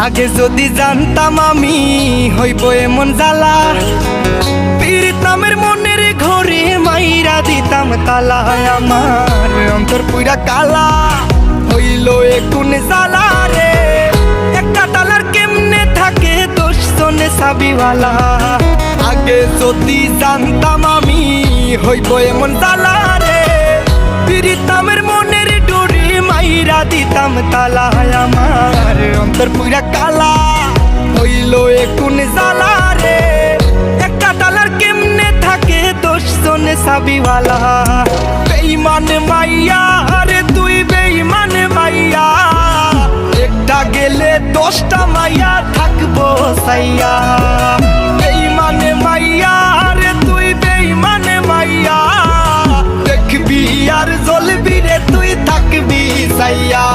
আগে যদি জানতাম আমি হইব এমন জ্বালা, পীড়িত নামের মনের ঘরে মাইরা দিতাম তালা। আমার অন্তর পুরা কালা হইল এ কোন জ্বালা রে, একটা তালার কেমনে থাকে 10 জনে চাবিওয়ালা। আগে যদি জানতাম আমি হইব এমন জ্বালা রে, পীড়িত নামের মনের ডোরে মাইরা দিতাম তালা। আমার অন্তর পুরা কালা হইল এ কোন জ্বালা রে, একটা তালার কেমনে থাকে 10 জনে চাবিওয়ালা। বেঈমান মাইয়া রে তুই বেঈমান মাইয়া, একটা গেলে 10টা মাইয়া থাকবো সাইয়া। বেঈমান মাইয়া রে তুই বেঈমান মাইয়া, দেখবি আর জ্বলবি রে তুই থাকবি সাইয়া।